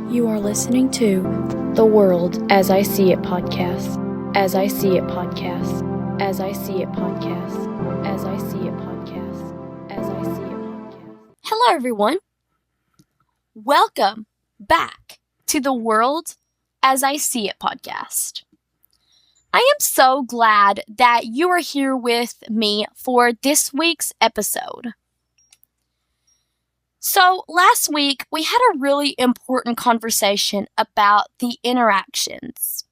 You are listening to The World As I See It podcast. As I See It podcast. As I See It podcast. As I See It podcast. As I See It podcast. Hello, everyone. Welcome back to The World As I See It podcast. I am so glad that you are here with me for this week's episode. So last week, we had a really important conversation about the interactions.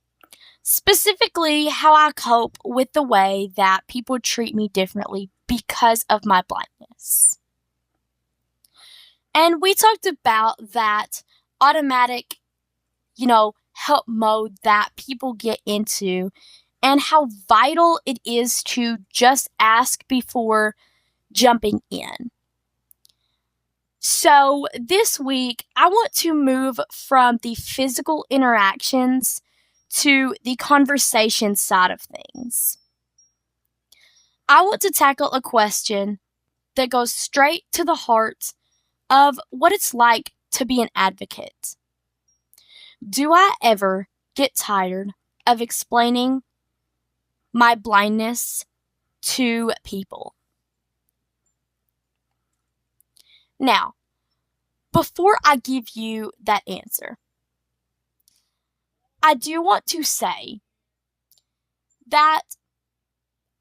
Specifically, how I cope with the way that people treat me differently because of my blindness. And we talked about that automatic, help mode that people get into and how vital it is to just ask before jumping in. So this week, I want to move from the physical interactions to the conversation side of things. I want to tackle a question that goes straight to the heart of what it's like to be an advocate. Do I ever get tired of explaining my blindness to people? Now, before I give you that answer, I do want to say that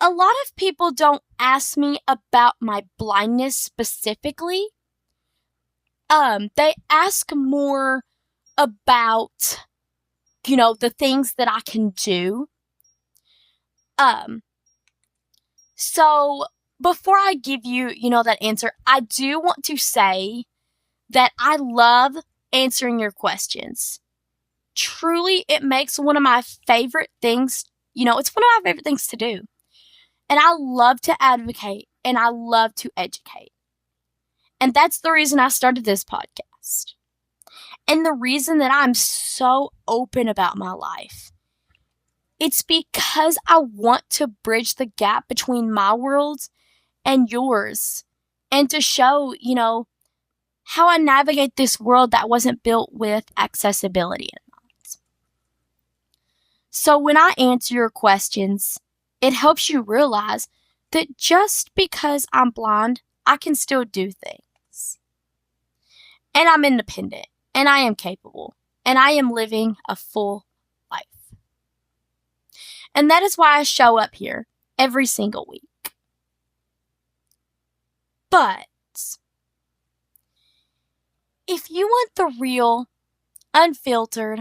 a lot of people don't ask me about my blindness specifically. They ask more about, the things that I can do. So before I give you, that answer, I do want to say that I love answering your questions. Truly, it makes one of my favorite things, it's one of my favorite things to do. And I love to advocate and I love to educate. And that's the reason I started this podcast. And the reason that I'm so open about my life. It's because I want to bridge the gap between my world and yours. And to show, how I navigate this world that wasn't built with accessibility in mind. So when I answer your questions, it helps you realize that just because I'm blind, I can still do things. And I'm independent, and I am capable, and I am living a full life. And that is why I show up here every single week. But if you want the real, unfiltered,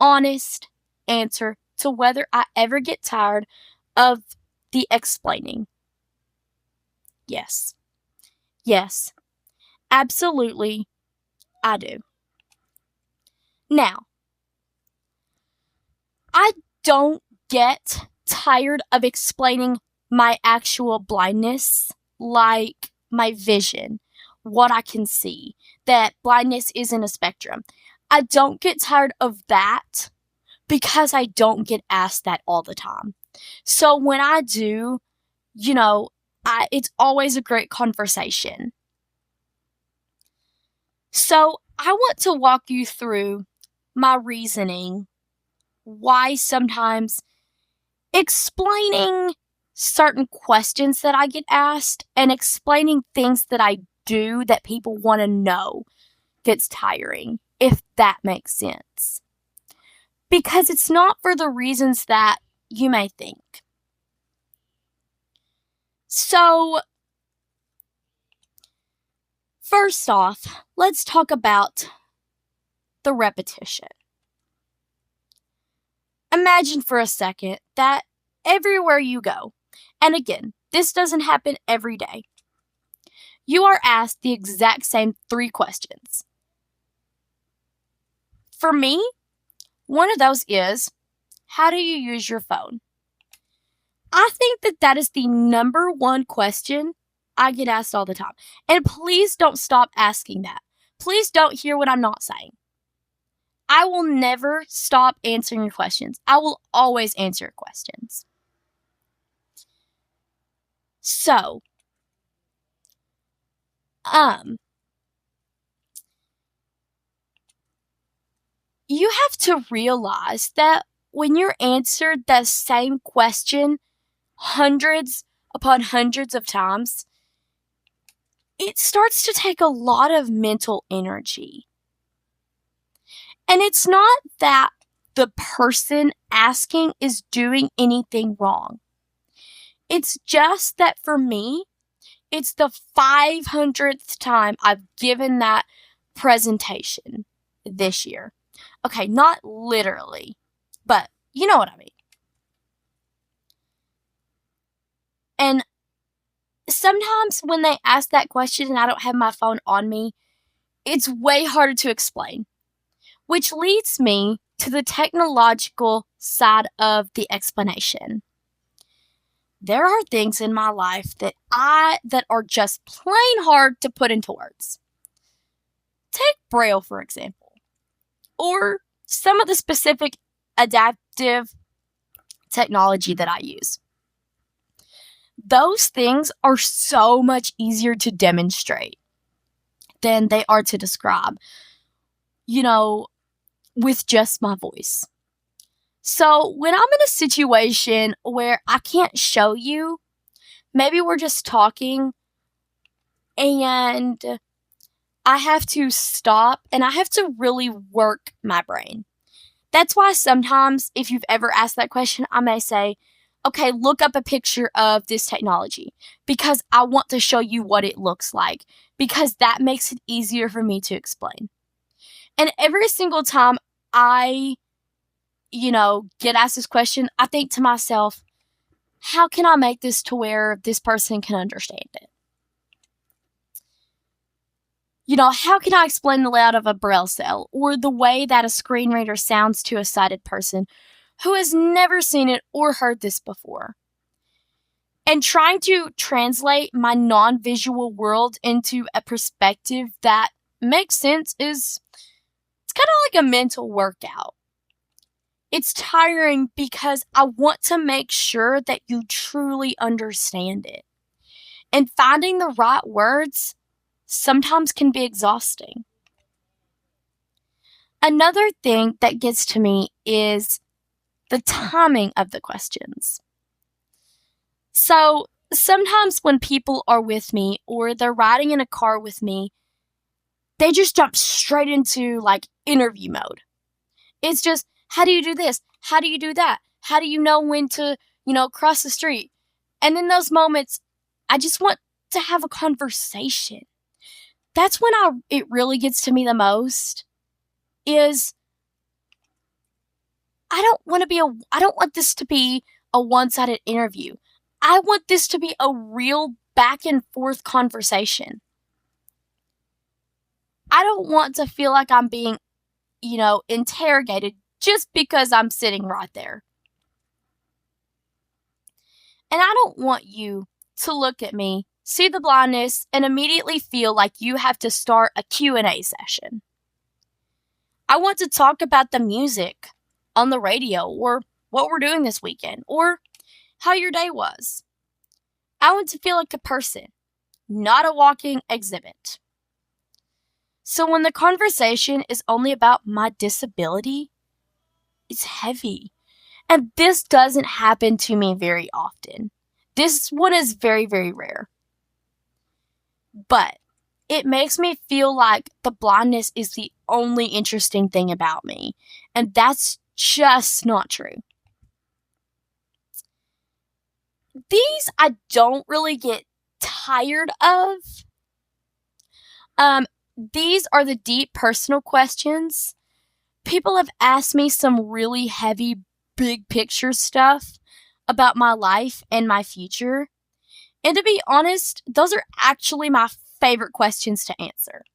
honest answer to whether I ever get tired of the explaining, yes, absolutely, I do. Now, I don't get tired of explaining my actual blindness, like my vision, what I can see, that blindness isn't a spectrum. I don't get tired of that because I don't get asked that all the time. So when I do, it's always a great conversation. So I want to walk you through my reasoning, why sometimes explaining certain questions that I get asked and explaining things that I do that people want to know gets tiring, if that makes sense. Because it's not for the reasons that you may think. So, first off, let's talk about the repetition. Imagine for a second that everywhere you go, and again, this doesn't happen every day, you are asked the exact same 3 questions. For me, one of those is, how do you use your phone? I think that is the number one question I get asked all the time. And please don't stop asking that. Please don't hear what I'm not saying. I will never stop answering your questions. I will always answer your questions. So, you have to realize that when you're answered the same question hundreds upon hundreds of times, it starts to take a lot of mental energy. And it's not that the person asking is doing anything wrong. It's just that for me, it's the 500th time I've given that presentation this year. Okay, not literally, but you know what I mean. And sometimes when they ask that question and I don't have my phone on me, it's way harder to explain, which leads me to the technological side of the explanation. There are things in my life that are just plain hard to put into words. Take Braille, for example, or some of the specific adaptive technology that I use. Those things are so much easier to demonstrate than they are to describe, with just my voice. So when I'm in a situation where I can't show you, maybe we're just talking and I have to stop and I have to really work my brain. That's why sometimes, if you've ever asked that question, I may say, okay, look up a picture of this technology because I want to show you what it looks like, because that makes it easier for me to explain. And every single time I, get asked this question, I think to myself, how can I make this to where this person can understand it? How can I explain the layout of a Braille cell or the way that a screen reader sounds to a sighted person who has never seen it or heard this before? And trying to translate my non-visual world into a perspective that makes sense it's kind of like a mental workout. It's tiring because I want to make sure that you truly understand it. And finding the right words sometimes can be exhausting. Another thing that gets to me is the timing of the questions. So sometimes when people are with me or they're riding in a car with me, they just jump straight into interview mode. It's just, how do you do this? How do you do that? How do you know when to, cross the street? And in those moments, I just want to have a conversation. That's when it really gets to me the most, is I don't want this to be a one-sided interview. I want this to be a real back and forth conversation. I don't want to feel like I'm being, interrogated just because I'm sitting right there. And I don't want you to look at me, see the blindness, and immediately feel like you have to start a Q&A session. I want to talk about the music on the radio, or what we're doing this weekend, or how your day was. I want to feel like a person, not a walking exhibit. So when the conversation is only about my disability, it's heavy. And this doesn't happen to me very often. This one is very, very rare. But it makes me feel like the blindness is the only interesting thing about me. And that's just not true. These I don't really get tired of. These are the deep personal questions. People have asked me some really heavy, big picture stuff about my life and my future. And to be honest, those are actually my favorite questions to answer.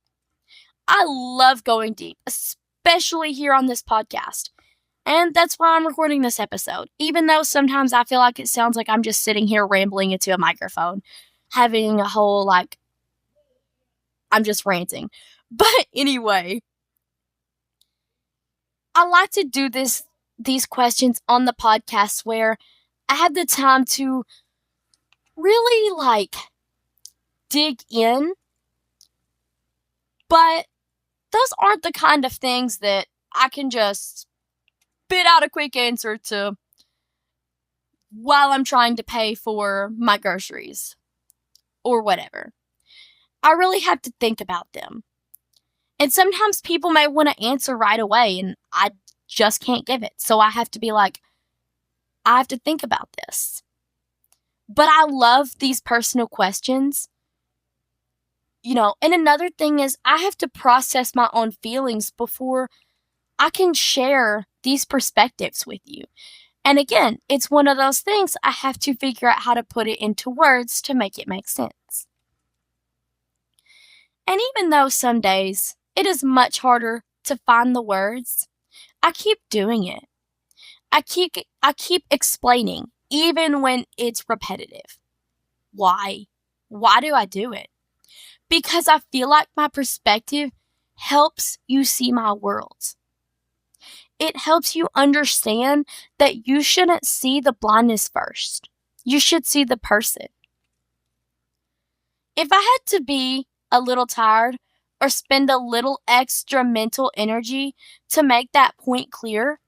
I love going deep, especially here on this podcast. And that's why I'm recording this episode, even though sometimes I feel like it sounds like I'm just sitting here rambling into a microphone, having a whole, I'm just ranting. But anyway, I like to do these questions on the podcast where I have the time to really, dig in. But those aren't the kind of things that I can just spit out a quick answer to while I'm trying to pay for my groceries or whatever. I really have to think about them. And sometimes people may want to answer right away and I just can't give it. So I have to be like, I have to think about this. But I love these personal questions. And another thing is I have to process my own feelings before I can share these perspectives with you. And again, it's one of those things I have to figure out how to put it into words to make it make sense. And even though some days it is much harder to find the words, I keep doing it. I keep explaining, even when it's repetitive. Why? Why do I do it? Because I feel like my perspective helps you see my world. It helps you understand that you shouldn't see the blindness first. You should see the person. If I had to be a little tired or spend a little extra mental energy to make that point clear,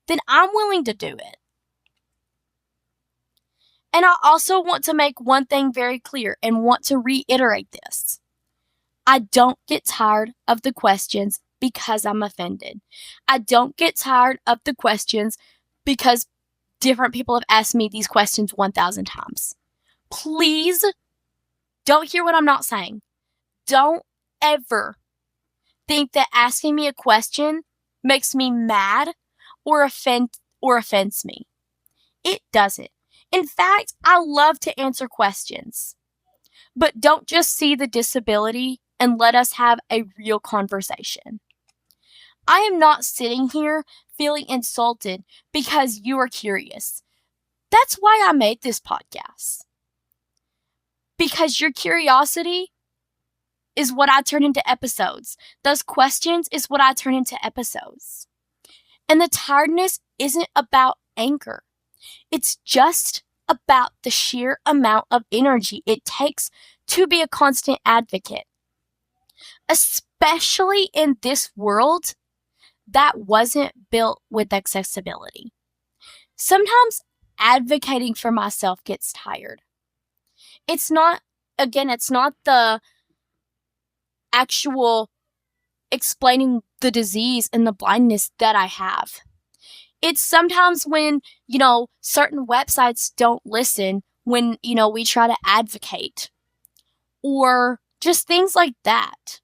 then I'm willing to do it. And I also want to make one thing very clear and want to reiterate this. I don't get tired of the questions because I'm offended. I don't get tired of the questions because different people have asked me these questions 1,000 times. Please don't hear what I'm not saying. Don't ever think that asking me a question makes me mad or offends me. It doesn't. In fact, I love to answer questions. But don't just see the disability and let us have a real conversation. I am not sitting here feeling insulted because you are curious. That's why I made this podcast. Because your curiosity is what I turn into episodes. Those questions is what I turn into episodes. And the tiredness isn't about anger. It's just about the sheer amount of energy it takes to be a constant advocate. Especially in this world that wasn't built with accessibility. Sometimes advocating for myself gets tired. It's not the actual explaining the disease and the blindness that I have. It's sometimes when, certain websites don't listen when, we try to advocate. Or just things like that.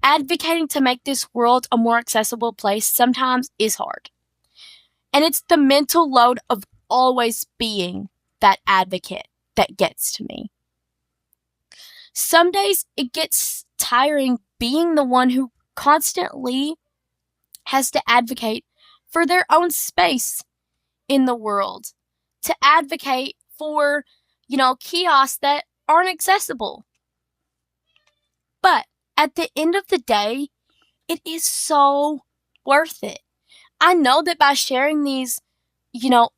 Advocating to make this world a more accessible place sometimes is hard. And it's the mental load of always being that advocate that gets to me. Some days it gets tiring being the one who constantly has to advocate for their own space in the world. To advocate for, kiosks that aren't accessible. But at the end of the day, it is so worth it. I know that by sharing these,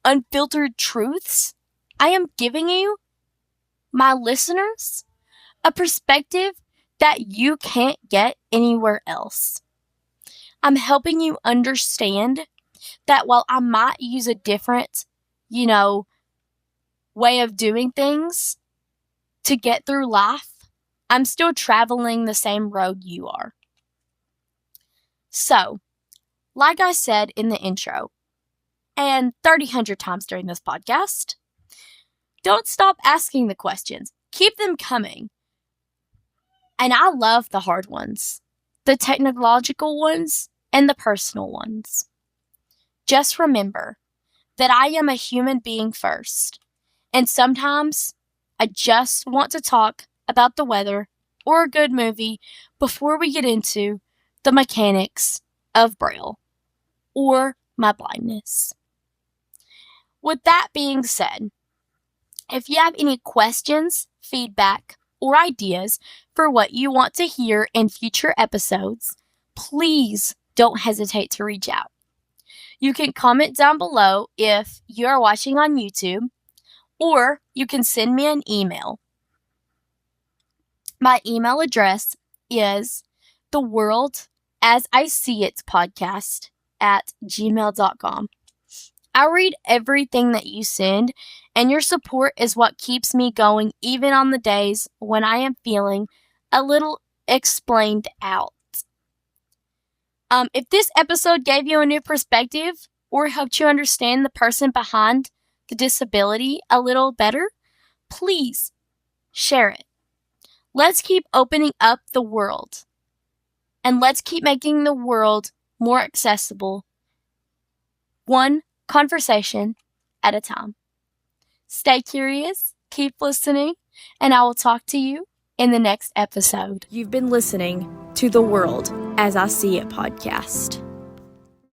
unfiltered truths, I am giving you, my listeners, a perspective that you can't get anywhere else. I'm helping you understand that while I might use a different, way of doing things to get through life, I'm still traveling the same road you are. So, like I said in the intro, and 3,000 times during this podcast, don't stop asking the questions. Keep them coming. And I love the hard ones, the technological ones, and the personal ones. Just remember that I am a human being first. And sometimes I just want to talk about the weather or a good movie before we get into the mechanics of Braille or my blindness. With that being said, if you have any questions, feedback, or ideas for what you want to hear in future episodes, please don't hesitate to reach out. You can comment down below if you are watching on YouTube, or you can send me an email. My email address is theworld asiseeitpodcast@gmail.com. I read everything that you send, and your support is what keeps me going even on the days when I am feeling a little explained out. If this episode gave you a new perspective or helped you understand the person behind the disability a little better, please share it. Let's keep opening up the world, and let's keep making the world more accessible, one conversation at a time. Stay curious, keep listening, and I will talk to you in the next episode. You've been listening to the World as I See It podcast.